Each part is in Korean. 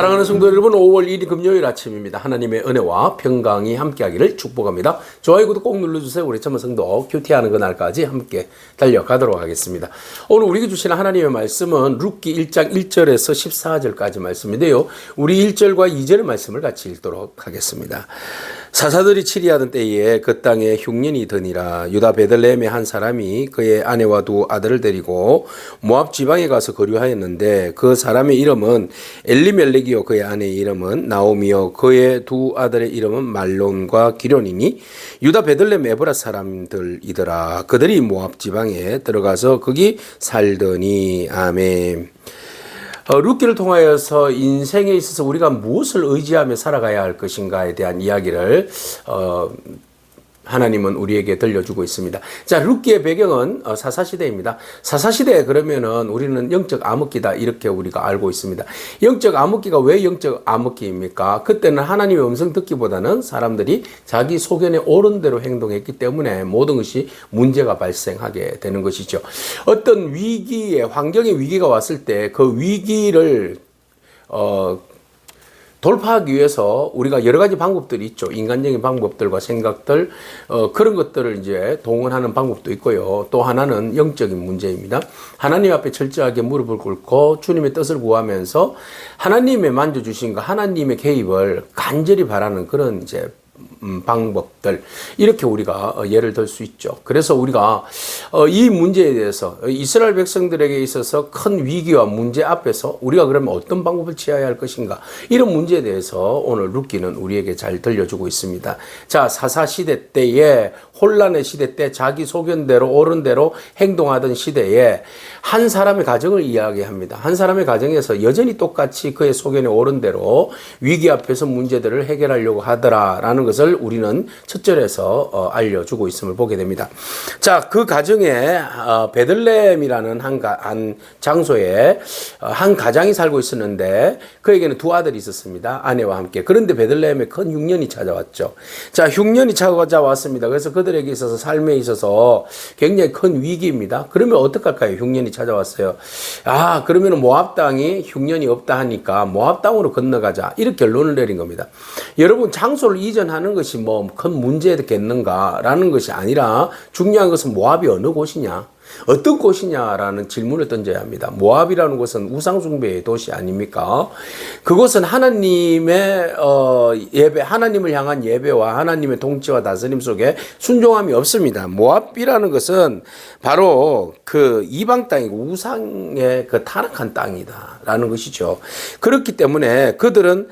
사랑하는 성도 여러분, 5월 1일 금요일 아침입니다. 하나님의 은혜와 평강이 함께하기를 축복합니다. 좋아요, 구독 꼭 눌러주세요. 우리 전문 성도 큐티하는 그날까지 함께 달려가도록 하겠습니다. 오늘 우리에게 주시는 하나님의 말씀은 룻기 1장 1절에서 14절까지 말씀인데요. 우리 1절과 2절의 말씀을 같이 읽도록 하겠습니다. 사사들이 치리하던 때에 그 땅에 흉년이 드니라. 유다 베들레헴의 한 사람이 그의 아내와 두 아들을 데리고 모압 지방에 가서 거류하였는데 그 사람의 이름은 엘리멜렉이요 그의 아내의 이름은 나오미요 그의 두 아들의 이름은 말론과 기련이니 유다 베들레헴 에브라 사람들이더라. 그들이 모압 지방에 들어가서 거기 살더니. 아멘. 룻기를 통하여서 인생에 있어서 우리가 무엇을 의지하며 살아가야 할 것인가에 대한 이야기를 하나님은 우리에게 들려주고 있습니다. 자, 룻기의 배경은 사사시대입니다. 사사시대 그러면은 우리는 영적 암흑기다 이렇게 우리가 알고 있습니다. 영적 암흑기가 왜 영적 암흑기입니까? 그때는 하나님의 음성 듣기보다는 사람들이 자기 소견에 옳은 대로 행동했기 때문에 모든 것이 문제가 발생하게 되는 것이죠. 어떤 위기에, 환경의 위기가 왔을 때 그 위기를 돌파하기 위해서 우리가 여러 가지 방법들이 있죠. 인간적인 방법들과 생각들, 그런 것들을 이제 동원하는 방법도 있고요. 또 하나는 영적인 문제입니다. 하나님 앞에 철저하게 무릎을 꿇고 주님의 뜻을 구하면서 하나님의 만져주신 것, 하나님의 개입을 간절히 바라는 그런 이제 방법들, 이렇게 우리가 예를 들 수 있죠. 그래서 우리가 이 문제에 대해서 이스라엘 백성들에게 있어서 큰 위기와 문제 앞에서 우리가 그러면 어떤 방법을 취해야 할 것인가, 이런 문제에 대해서 오늘 룻기는 우리에게 잘 들려주고 있습니다. 자, 사사시대 때에, 혼란의 시대 때 자기 소견대로 옳은 대로 행동하던 시대에 한 사람의 가정을 이야기합니다. 한 사람의 가정에서 여전히 똑같이 그의 소견에 옳은 대로 위기 앞에서 문제들을 해결하려고 하더라라는 것을 우리는 첫 절에서 알려주고 있음을 보게 됩니다. 자, 그 가정에 베들레헴이라는 한 장소에 한 가장이 살고 있었는데 그에게는 두 아들이 있었습니다. 아내와 함께. 그런데 베들레헴에 큰 흉년이 찾아왔죠. 자, 흉년이 찾아왔습니다. 그래서 그들에게 있어서 삶에 있어서 굉장히 큰 위기입니다. 그러면 어떡할까요? 흉년이 찾아왔어요. 아, 그러면 모압 땅이 흉년이 없다 하니까 모압 땅으로 건너가자, 이렇게 결론을 내린 겁니다. 여러분, 장소를 이전하는 것이 뭐 큰 문제겠는가라는 것이 아니라 중요한 것은 모압이 어느 곳이냐, 어떤 곳이냐라는 질문을 던져야 합니다. 모압이라는 곳은 우상숭배의 도시 아닙니까? 그곳은 하나님의 예배, 하나님을 향한 예배와 하나님의 통치와 다스림 속에 순종함이 없습니다. 모압이라는 것은 바로 그 이방 땅이고 우상의 그 타락한 땅이다라는 것이죠. 그렇기 때문에 그들은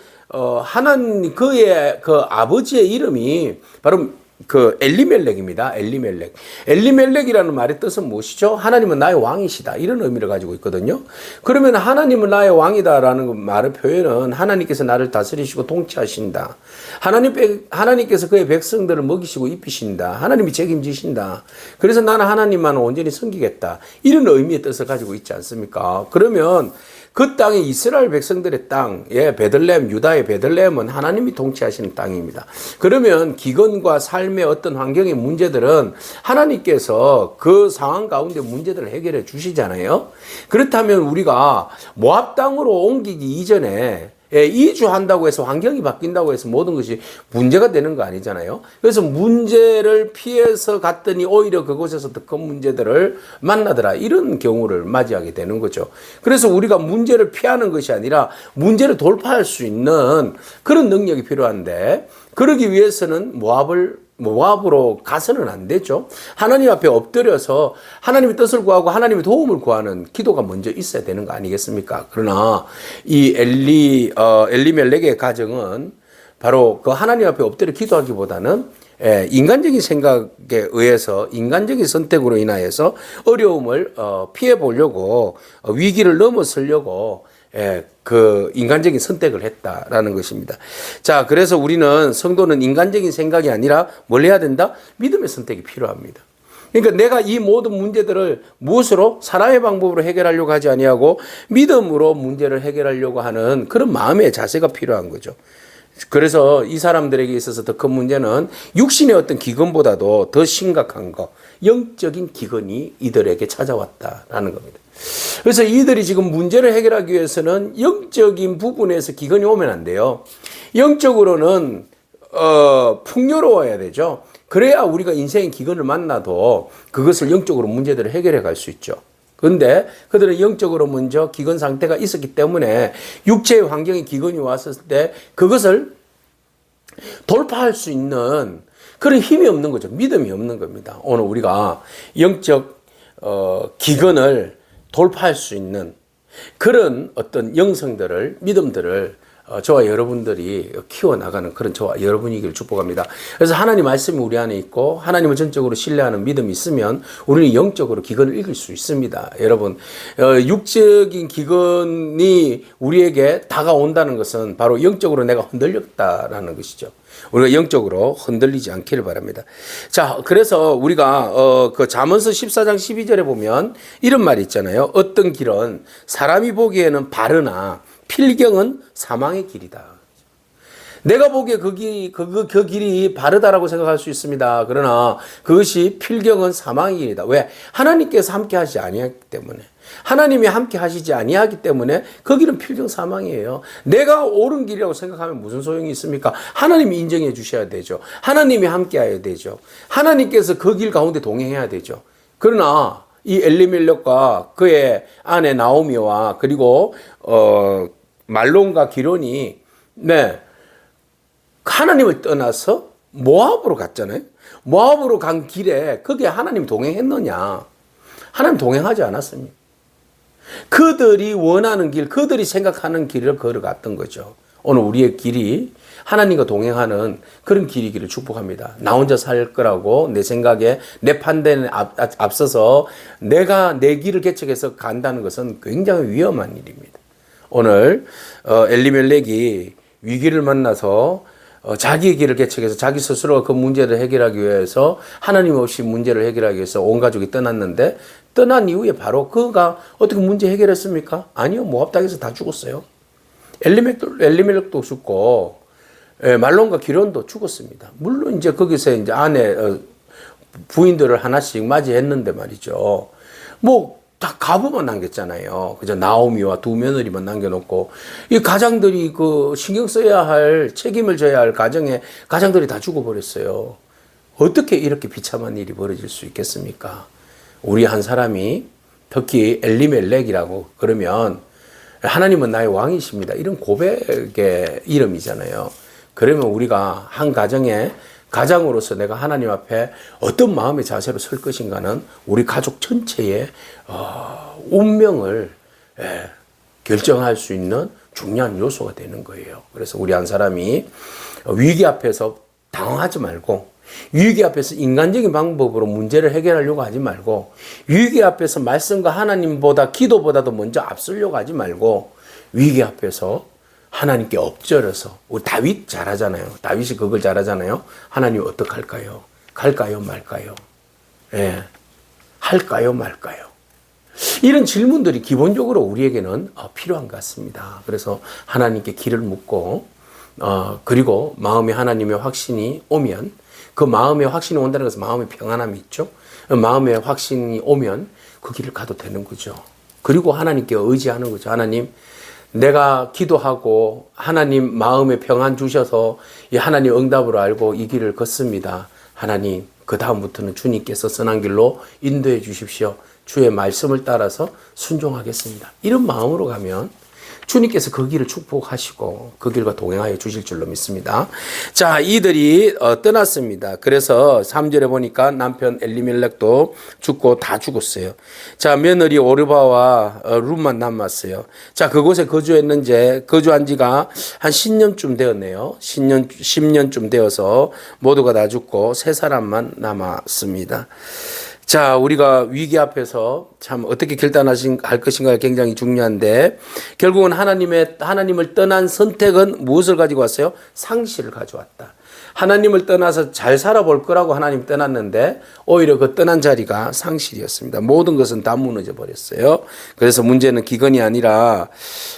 하나님, 그의 그 아버지의 이름이 바로 그 엘리멜렉입니다. 엘리멜렉. 엘리멜렉이라는 말의 뜻은 무엇이죠? 하나님은 나의 왕이시다, 이런 의미를 가지고 있거든요. 그러면 하나님은 나의 왕이다라는 말의 표현은 하나님께서 나를 다스리시고 통치하신다. 하나님께서 그의 백성들을 먹이시고 입히신다. 하나님이 책임지신다. 그래서 나는 하나님만 온전히 섬기겠다, 이런 의미의 뜻을 가지고 있지 않습니까? 그러면 그 땅이 이스라엘 백성들의 땅, 베들레헴, 유다의 베들레헴은 하나님이 통치하시는 땅입니다. 그러면 기근과 삶의 어떤 환경의 문제들은 하나님께서 그 상황 가운데 문제들을 해결해 주시잖아요. 그렇다면 우리가 모압 땅으로 옮기기 이전에 이주한다고 해서 환경이 바뀐다고 해서 모든 것이 문제가 되는 거 아니잖아요. 그래서 문제를 피해서 갔더니 오히려 그곳에서 더 큰 문제들을 만나더라, 이런 경우를 맞이하게 되는 거죠. 그래서 우리가 문제를 피하는 것이 아니라 문제를 돌파할 수 있는 그런 능력이 필요한데, 그러기 위해서는 모압으로 가서는 안 되죠. 하나님 앞에 엎드려서 하나님의 뜻을 구하고 하나님의 도움을 구하는 기도가 먼저 있어야 되는 거 아니겠습니까? 그러나 이 엘리멜렉의 가정은 바로 그 하나님 앞에 엎드려 기도하기보다는 인간적인 생각에 의해서, 인간적인 선택으로 인하여서 어려움을 피해 보려고, 위기를 넘어서려고 그 인간적인 선택을 했다라는 것입니다. 자, 그래서 우리는, 성도는 인간적인 생각이 아니라 뭘 해야 된다? 믿음의 선택이 필요합니다. 그러니까 내가 이 모든 문제들을 무엇으로? 사람의 방법으로 해결하려고 하지 아니하고 믿음으로 문제를 해결하려고 하는 그런 마음의 자세가 필요한 거죠. 그래서 이 사람들에게 있어서 더 큰 문제는 육신의 어떤 기근보다도 더 심각한 거, 영적인 기근이 이들에게 찾아왔다라는 겁니다. 그래서 이들이 지금 문제를 해결하기 위해서는 영적인 부분에서 기근이 오면 안 돼요. 영적으로는 풍요로워야 되죠. 그래야 우리가 인생의 기근을 만나도 그것을 영적으로 문제들을 해결해 갈 수 있죠. 그런데 그들은 영적으로 먼저 기근 상태가 있었기 때문에 육체의 환경에 기근이 왔을 때 그것을 돌파할 수 있는 그런 힘이 없는 거죠. 믿음이 없는 겁니다. 오늘 우리가 영적 기근을 돌파할 수 있는 그런 어떤 영성들을, 믿음들을 저와 여러분들이 키워나가는 그런 저와 여러분이기를 축복합니다. 그래서 하나님 말씀이 우리 안에 있고 하나님을 전적으로 신뢰하는 믿음이 있으면 우리는 영적으로 기근을 이길 수 있습니다. 여러분, 육적인 기근이 우리에게 다가온다는 것은 바로 영적으로 내가 흔들렸다라는 것이죠. 우리가 영적으로 흔들리지 않기를 바랍니다. 자, 그래서 우리가 그 잠언서 14장 12절에 보면 이런 말이 있잖아요. 어떤 길은 사람이 보기에는 바르나 필경은 사망의 길이다. 내가 보기에 그 길이 바르다라고 생각할 수 있습니다. 그러나 그것이 필경은 사망의 길이다. 왜? 하나님께서 함께 하시지 아니하기 때문에. 하나님이 함께 하시지 아니하기 때문에 그 길은 필경 사망이에요. 내가 옳은 길이라고 생각하면 무슨 소용이 있습니까? 하나님이 인정해 주셔야 되죠. 하나님이 함께 해야 되죠. 하나님께서 그 길 가운데 동행해야 되죠. 그러나 이 엘리멜렉과 그의 아내 나오미와 그리고 말론과 기론이 하나님을 떠나서 모압으로 갔잖아요. 모압으로 간 길에 거기에 하나님 동행했느냐? 하나님 동행하지 않았습니다. 그들이 원하는 길, 그들이 생각하는 길을 걸어갔던 거죠. 오늘 우리의 길이 하나님과 동행하는 그런 길이기를 축복합니다. 나 혼자 살 거라고 내 생각에 내 판단에 앞서서 내가 내 길을 개척해서 간다는 것은 굉장히 위험한 일입니다. 오늘 엘리멜렉이 위기를 만나서 자기의 길을 개척해서 자기 스스로가 그 문제를 해결하기 위해서 하나님 없이 문제를 해결하기 위해서 온 가족이 떠났는데 떠난 이후에 바로 그가 어떻게 문제 해결했습니까? 아니요. 모압 땅에서 다 죽었어요. 엘리멜렉도 죽고 말론과 기론도 죽었습니다. 물론 이제 거기서 이제 아내 부인들을 하나씩 맞이했는데 말이죠. 뭐 다 가부만 남겼잖아요. 그저 나오미와 두 며느리만 남겨놓고 이 가장들이 그 신경 써야 할 책임을 져야 할 가장들이 다 죽어버렸어요. 어떻게 이렇게 비참한 일이 벌어질 수 있겠습니까? 우리 한 사람이 특히 엘리멜렉이라고 그러면 하나님은 나의 왕이십니다. 이런 고백의 이름이잖아요. 그러면 우리가 한 가장으로서 내가 하나님 앞에 어떤 마음의 자세로 설 것인가는 우리 가족 전체의 운명을 결정할 수 있는 중요한 요소가 되는 거예요. 그래서 우리 한 사람이 위기 앞에서 당황하지 말고 위기 앞에서 인간적인 방법으로 문제를 해결하려고 하지 말고 위기 앞에서 말씀과 하나님보다 기도보다도 먼저 앞서려고 하지 말고 위기 앞에서 하나님께 엎드려서 우리 다윗 잘하잖아요. 다윗이 그걸 잘하잖아요. 하나님 어떡할까요? 갈까요 말까요? 할까요 말까요? 이런 질문들이 기본적으로 우리에게는 필요한 것 같습니다. 그래서 하나님께 길을 묻고 그리고 마음에 하나님의 확신이 오면 그 마음에 확신이 온다는 것은 마음의 평안함이 있죠. 마음에 확신이 오면 그 길을 가도 되는 거죠. 그리고 하나님께 의지하는 거죠. 하나님, 내가 기도하고 하나님 마음에 평안 주셔서 이 하나님 응답으로 알고 이 길을 걷습니다. 하나님, 그 다음부터는 주님께서 선한 길로 인도해 주십시오. 주의 말씀을 따라서 순종하겠습니다. 이런 마음으로 가면 주님께서 그 길을 축복하시고 그 길과 동행하여 주실 줄로 믿습니다. 자, 이들이 떠났습니다. 그래서 3절에 보니까 남편 엘리멜렉도 죽고 다 죽었어요. 자, 며느리 오르바와 룻만 남았어요. 자, 그곳에 거주한 지가 한 10년쯤 되었네요. 10년쯤 되어서 모두가 다 죽고 세 사람만 남았습니다. 자, 우리가 위기 앞에서 참 어떻게 결단할 것인가 굉장히 중요한데 결국은 하나님을 떠난 선택은 무엇을 가지고 왔어요? 상실을 가져왔다. 하나님을 떠나서 잘 살아볼 거라고 하나님 떠났는데 오히려 그 떠난 자리가 상실이었습니다. 모든 것은 다 무너져 버렸어요. 그래서 문제는 기근이 아니라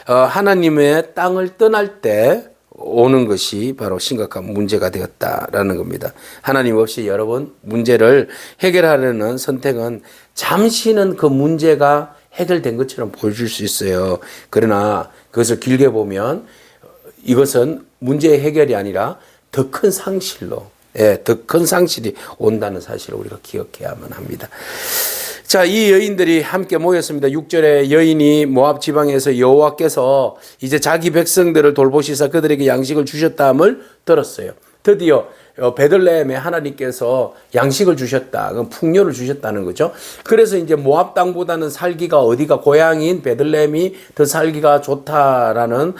하나님의 땅을 떠날 때 오는 것이 바로 심각한 문제가 되었다라는 겁니다. 하나님 없이 여러분 문제를 해결하려는 선택은 잠시는 그 문제가 해결된 것처럼 보여줄 수 있어요. 그러나 그것을 길게 보면 이것은 문제의 해결이 아니라 더 큰 상실로, 더 큰 상실이 온다는 사실을 우리가 기억해야만 합니다. 자, 이 여인들이 함께 모였습니다. 6절에 여인이 모압 지방에서 여호와께서 이제 자기 백성들을 돌보시사 그들에게 양식을 주셨다함을 들었어요. 드디어 베들레헴에 하나님께서 양식을 주셨다. 그럼 풍요를 주셨다는 거죠. 그래서 이제 모압 땅보다는 살기가 어디가 고향인 베들레헴이 더 살기가 좋다라는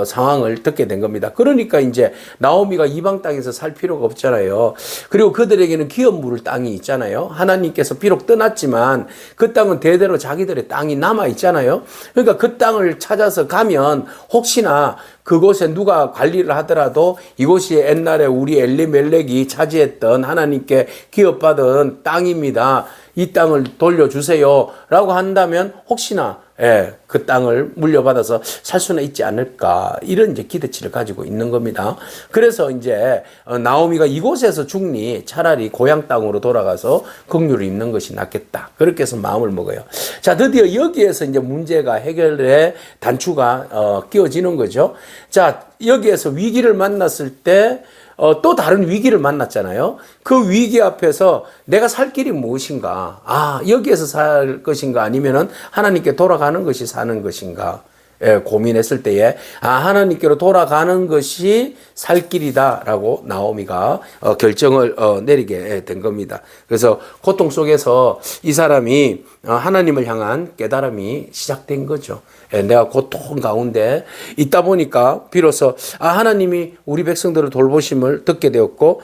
상황을 듣게 된 겁니다. 그러니까 이제 나오미가 이방 땅에서 살 필요가 없잖아요. 그리고 그들에게는 기업 물을 땅이 있잖아요. 하나님께서 비록 떠났지만 그 땅은 대대로 자기들의 땅이 남아 있잖아요. 그러니까 그 땅을 찾아서 가면 혹시나 그곳에 누가 관리를 하더라도 이곳이 옛날에 우리 엘리멜렉이 차지했던 하나님께 기업받은 땅입니다. 이 땅을 돌려주세요 라고 한다면 혹시나 그 땅을 물려받아서 살 수는 있지 않을까, 이런 이제 기대치를 가지고 있는 겁니다. 그래서 이제 나오미가 이곳에서 죽니 차라리 고향 땅으로 돌아가서 긍휼을 입는 것이 낫겠다, 그렇게 해서 마음을 먹어요. 자, 드디어 여기에서 이제 문제가 해결의 단추가 끼워지는 거죠. 자, 여기에서 위기를 만났을 때 또 다른 위기를 만났잖아요. 그 위기 앞에서 내가 살 길이 무엇인가? 여기에서 살 것인가? 아니면은 하나님께 돌아가는 것이 사는 것인가? 고민했을 때에 하나님께로 돌아가는 것이 살 길이다라고 나오미가 결정을 내리게 된 겁니다. 그래서 고통 속에서 이 사람이 하나님을 향한 깨달음이 시작된 거죠. 내가 고통 가운데 있다 보니까 비로소 하나님이 우리 백성들을 돌보심을 듣게 되었고,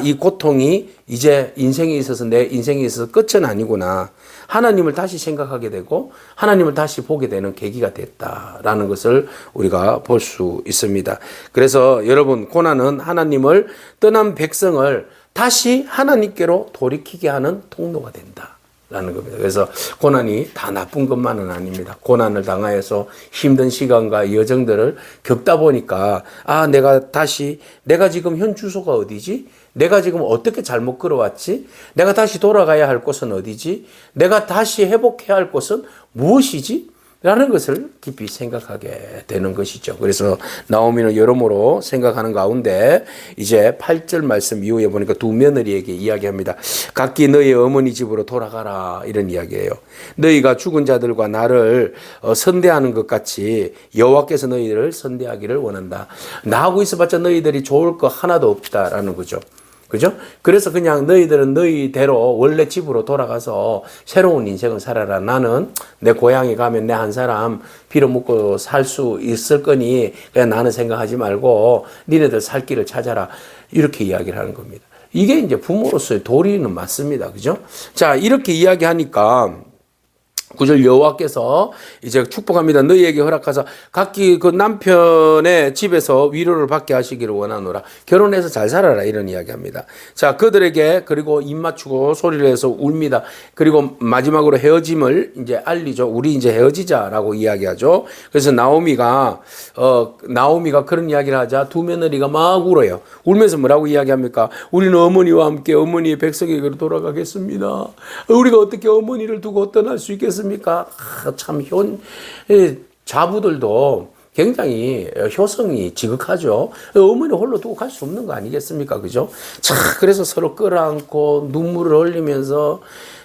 이 고통이 이제 인생에 있어서 내 인생에 있어서 끝은 아니구나. 하나님을 다시 생각하게 되고 하나님을 다시 보게 되는 계기가 됐다라는 것을 우리가 볼 수 있습니다. 그래서 여러분, 고난은 하나님을 떠난 백성을 다시 하나님께로 돌이키게 하는 통로가 된다 라는 겁니다. 그래서 고난이 다 나쁜 것만은 아닙니다. 고난을 당하여서 힘든 시간과 여정들을 겪다 보니까 내가 지금 현 주소가 어디지? 내가 지금 어떻게 잘못 걸어왔지? 내가 다시 돌아가야 할 곳은 어디지? 내가 다시 회복해야 할 곳은 무엇이지? 라는 것을 깊이 생각하게 되는 것이죠. 그래서 나오미는 여러모로 생각하는 가운데 이제 8절 말씀 이후에 보니까 두 며느리에게 이야기합니다. 각기 너희 어머니 집으로 돌아가라, 이런 이야기예요. 너희가 죽은 자들과 나를 선대하는 것 같이 여호와께서 너희를 선대하기를 원한다. 나하고 있어봤자 너희들이 좋을 거 하나도 없다라는 거죠. 그죠? 그래서 그냥 너희들은 너희대로 원래 집으로 돌아가서 새로운 인생을 살아라. 나는 내 고향에 가면 내 한 사람 빌어먹고 살 수 있을 거니 그냥 나는 생각하지 말고 니네들 살 길을 찾아라. 이렇게 이야기를 하는 겁니다. 이게 이제 부모로서의 도리는 맞습니다. 그죠? 자, 이렇게 이야기하니까 9절 여호와께서 이제 축복합니다. 너희에게 허락하사 각기 그 남편의 집에서 위로를 받게 하시기를 원하노라. 결혼해서 잘 살아라, 이런 이야기합니다. 자, 그들에게 그리고 입 맞추고 소리를 해서 웁니다. 그리고 마지막으로 헤어짐을 이제 알리죠. 우리 이제 헤어지자라고 이야기하죠. 그래서 나오미가 그런 이야기를 하자 두 며느리가 막 울어요. 울면서 뭐라고 이야기합니까? 우리는 어머니와 함께 어머니의 백성에게로 돌아가겠습니다. 우리가 어떻게 어머니를 두고 떠날 수 있겠습니까? 참 자부들도 굉장히 효성이 지극하죠. 어머니 홀로 두고 갈 수 없는 거 아니겠습니까? 그죠? 자, 그래서 서로 끌어안고 눈물을 흘리면서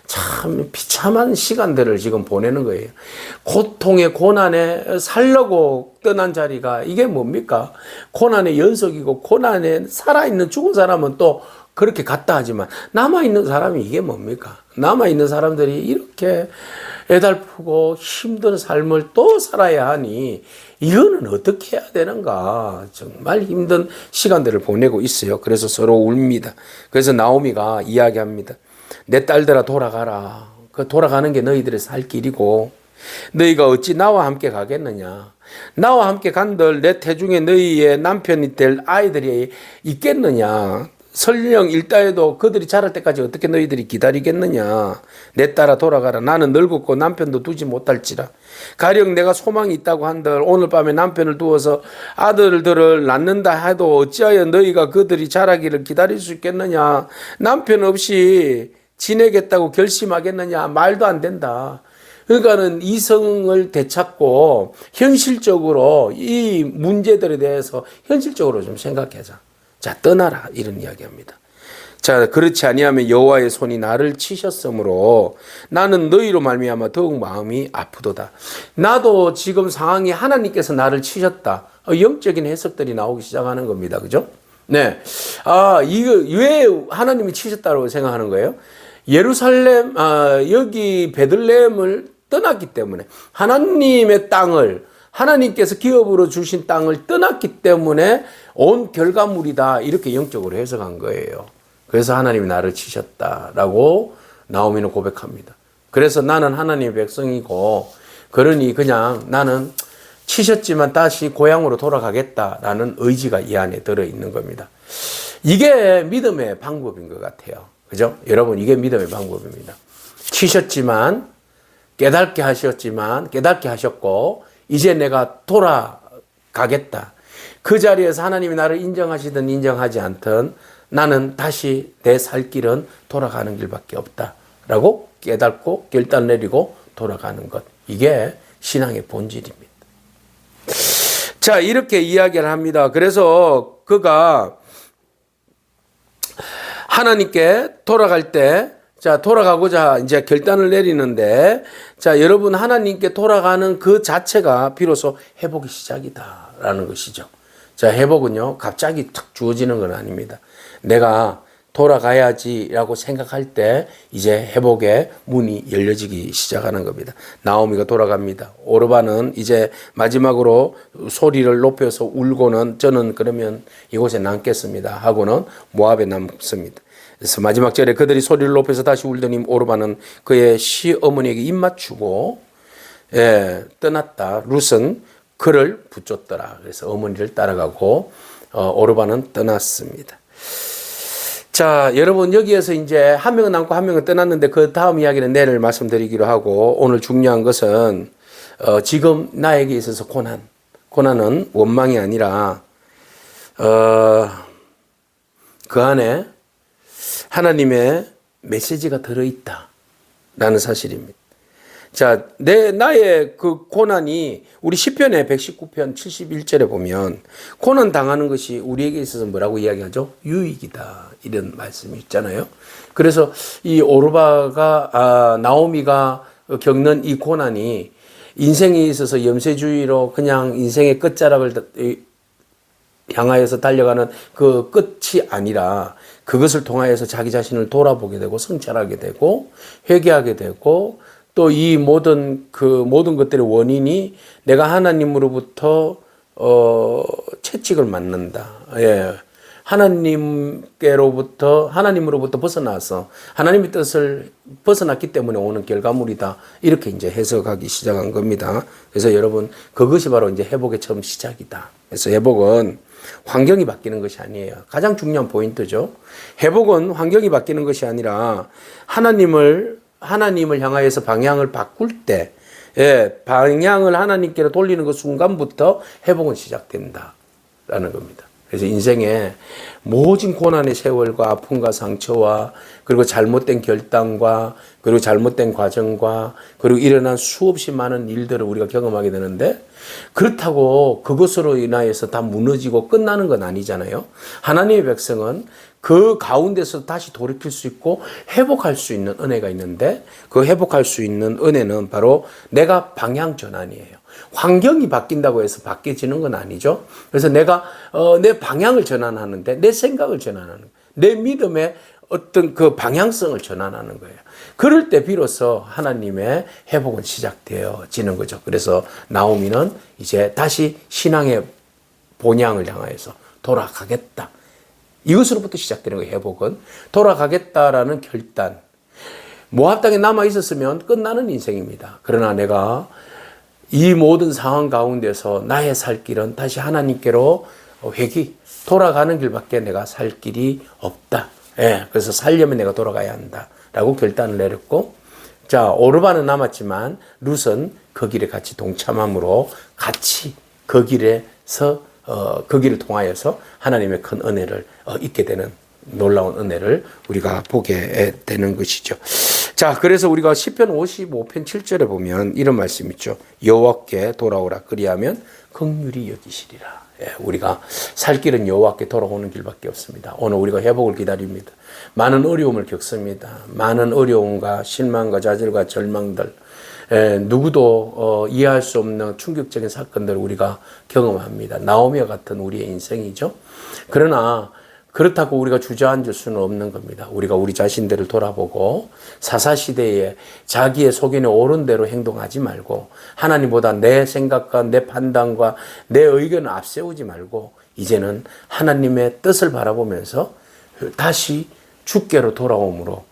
참 비참한 시간들을 지금 보내는 거예요. 고통의 고난에 살려고 떠난 자리가 이게 뭡니까? 고난의 연속이고, 고난에 살아있는 죽은 사람은 또 그렇게 갔다 하지만 남아있는 사람이 이게 뭡니까? 남아있는 사람들이 이렇게 애달프고 힘든 삶을 또 살아야 하니 이거는 어떻게 해야 되는가? 정말 힘든 시간들을 보내고 있어요. 그래서 서로 웁니다. 그래서 나오미가 이야기합니다. 내 딸들아, 돌아가라. 그 돌아가는 게 너희들의 살 길이고 너희가 어찌 나와 함께 가겠느냐? 나와 함께 간들 내 태중에 너희의 남편이 될 아이들이 있겠느냐? 설령 일다에도 그들이 자랄 때까지 어떻게 너희들이 기다리겠느냐. 내 딸아, 돌아가라. 나는 늙었고 남편도 두지 못할지라. 가령 내가 소망이 있다고 한들 오늘 밤에 남편을 두어서 아들들을 낳는다 해도 어찌하여 너희가 그들이 자라기를 기다릴 수 있겠느냐. 남편 없이 지내겠다고 결심하겠느냐. 말도 안 된다. 그러니까는 이성을 되찾고 현실적으로 이 문제들에 대해서 현실적으로 좀 생각하자. 자, 떠나라. 이런 이야기합니다. 자, 그렇지 아니하면 여호와의 손이 나를 치셨으므로 나는 너희로 말미암아 더욱 마음이 아프도다. 나도 지금 상황이 하나님께서 나를 치셨다. 영적인 해석들이 나오기 시작하는 겁니다. 그죠? 네. 이거 왜 하나님이 치셨다고 생각하는 거예요? 예루살렘, 여기 베들레헴을 떠났기 때문에 하나님의 땅을 하나님께서 기업으로 주신 땅을 떠났기 때문에 온 결과물이다. 이렇게 영적으로 해석한 거예요. 그래서 하나님이 나를 치셨다라고 나오미는 고백합니다. 그래서 나는 하나님의 백성이고 그러니 그냥 나는 치셨지만 다시 고향으로 돌아가겠다라는 의지가 이 안에 들어있는 겁니다. 이게 믿음의 방법인 것 같아요. 그죠? 여러분, 이게 믿음의 방법입니다. 치셨지만 깨닫게 하셨고 이제 내가 돌아가겠다. 그 자리에서 하나님이 나를 인정하시든 인정하지 않든 나는 다시 내 살 길은 돌아가는 길밖에 없다라고 깨닫고 결단 내리고 돌아가는 것. 이게 신앙의 본질입니다. 자, 이렇게 이야기를 합니다. 그래서 그가 하나님께 돌아갈 때, 자, 돌아가고자 이제 결단을 내리는데, 자, 여러분, 하나님께 돌아가는 그 자체가 비로소 회복의 시작이다라는 것이죠. 자, 회복은요, 갑자기 툭 주어지는 건 아닙니다. 내가 돌아가야지라고 생각할 때 이제 회복의 문이 열려지기 시작하는 겁니다. 나오미가 돌아갑니다. 오르바는 이제 마지막으로 소리를 높여서 울고는 저는 그러면 이곳에 남겠습니다 하고는 모압에 남습니다. 그래서 마지막 절에 그들이 소리를 높여서 다시 울더니 오르바는 그의 시어머니에게 입맞추고 떠났다. 룻은 그를 붙잡더라. 그래서 어머니를 따라가고 오르바는 떠났습니다. 자, 여러분, 여기에서 이제 한 명은 남고 한 명은 떠났는데 그 다음 이야기는 내일 말씀드리기로 하고, 오늘 중요한 것은 지금 나에게 있어서 고난은 원망이 아니라 그 안에 하나님의 메시지가 들어있다라는 사실입니다. 자, 나의 그 고난이 우리 시편의 119편 71절에 보면 고난 당하는 것이 우리에게 있어서 뭐라고 이야기하죠? 유익이다. 이런 말씀이 있잖아요. 그래서 이 오르바가, 나오미가 겪는 이 고난이 인생에 있어서 염세주의로 그냥 인생의 끝자락을 향하여서 달려가는 그 끝이 아니라 그것을 통하여서 자기 자신을 돌아보게 되고 성찰하게 되고 회개하게 되고 또 이 모든 것들의 원인이 내가 하나님으로부터 채찍을 맞는다. 예. 하나님으로부터 벗어나서 하나님의 뜻을 벗어났기 때문에 오는 결과물이다. 이렇게 이제 해석하기 시작한 겁니다. 그래서 여러분, 그것이 바로 이제 회복의 처음 시작이다. 그래서 회복은 환경이 바뀌는 것이 아니에요. 가장 중요한 포인트죠. 회복은 환경이 바뀌는 것이 아니라 하나님을 향하여서 방향을 바꿀 때, 방향을 하나님께로 돌리는 그 순간부터 회복은 시작된다라는 겁니다. 그래서 인생의 모진 고난의 세월과 아픔과 상처와 그리고 잘못된 결단과 그리고 잘못된 과정과 그리고 일어난 수없이 많은 일들을 우리가 경험하게 되는데 그렇다고 그것으로 인하여서 다 무너지고 끝나는 건 아니잖아요. 하나님의 백성은 그 가운데서 다시 돌이킬 수 있고 회복할 수 있는 은혜가 있는데 그 회복할 수 있는 은혜는 바로 내가 방향 전환이에요. 환경이 바뀐다고 해서 바뀌어지는 건 아니죠. 그래서 내가 내 방향을 전환하는데 내 생각을 전환하는 거예요. 내 믿음의 어떤 그 방향성을 전환하는 거예요. 그럴 때 비로소 하나님의 회복은 시작되어지는 거죠. 그래서 나오미는 이제 다시 신앙의 본향을 향하여서 돌아가겠다. 이것으로부터 시작되는 거예요. 회복은. 돌아가겠다라는 결단. 모압 땅에 남아 있었으면 끝나는 인생입니다. 그러나 내가 이 모든 상황 가운데서 나의 살 길은 다시 하나님께로 돌아가는 길밖에 내가 살 길이 없다. 그래서 살려면 내가 돌아가야 한다. 라고 결단을 내렸고, 자, 오르바는 남았지만 룻은 그 길에 같이 동참함으로 같이 그 길에서 그 길을 통하여서 하나님의 큰 은혜를 잊게 되는 놀라운 은혜를 우리가 보게 되는 것이죠. 자, 그래서 우리가 시편 55편 7절에 보면 이런 말씀 있죠. 여호와께 돌아오라 그리하면 긍휼히 여기시리라. 예, 우리가 살 길은 여호와께 돌아오는 길밖에 없습니다. 오늘 우리가 회복을 기다립니다. 많은 어려움을 겪습니다. 많은 어려움과 실망과 좌절과 절망들, 누구도 이해할 수 없는 충격적인 사건들을 우리가 경험합니다. 나오미와 같은 우리의 인생이죠. 그러나 그렇다고 우리가 주저앉을 수는 없는 겁니다. 우리가 우리 자신들을 돌아보고 사사시대에 자기의 속인에 옳은 대로 행동하지 말고 하나님보다 내 생각과 내 판단과 내 의견을 앞세우지 말고 이제는 하나님의 뜻을 바라보면서 다시 주께로 돌아옴으로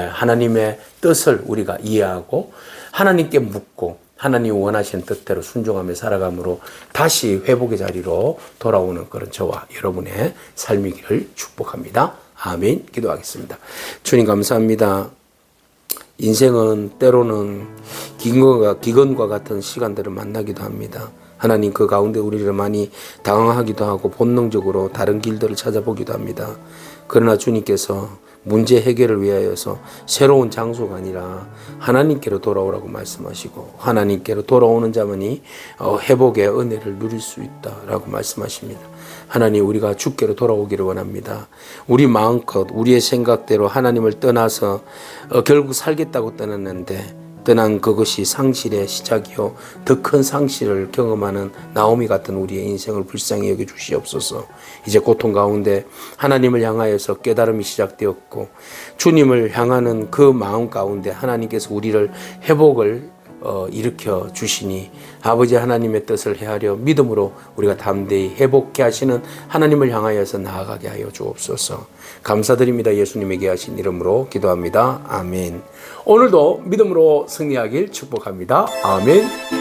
하나님의 뜻을 우리가 이해하고 하나님께 묻고 하나님이 원하시는 뜻대로 순종하며 살아감으로 다시 회복의 자리로 돌아오는 그런 저와 여러분의 삶이기를 축복합니다. 아멘. 기도하겠습니다. 주님 감사합니다. 인생은 때로는 기근과 같은 시간들을 만나기도 합니다. 하나님 그 가운데 우리를 많이 당황하기도 하고 본능적으로 다른 길들을 찾아보기도 합니다. 그러나 주님께서 문제 해결을 위하여서 새로운 장소가 아니라 하나님께로 돌아오라고 말씀하시고 하나님께로 돌아오는 자만이 회복의 은혜를 누릴 수 있다라고 말씀하십니다. 하나님 우리가 주께로 돌아오기를 원합니다. 우리 마음껏 우리의 생각대로 하나님을 떠나서 결국 살겠다고 떠났는데 떠난 그것이 상실의 시작이요 더 큰 상실을 경험하는 나오미 같은 우리의 인생을 불쌍히 여겨 주시옵소서. 이제 고통 가운데 하나님을 향하여서 깨달음이 시작되었고 주님을 향하는 그 마음 가운데 하나님께서 우리를 회복을 일으켜 주시니 아버지 하나님의 뜻을 헤아려 믿음으로 우리가 담대히 회복케 하시는 하나님을 향하여서 나아가게 하여 주옵소서. 감사드립니다. 예수님에게 하신 이름으로 기도합니다. 아멘. 오늘도 믿음으로 승리하길 축복합니다. 아멘.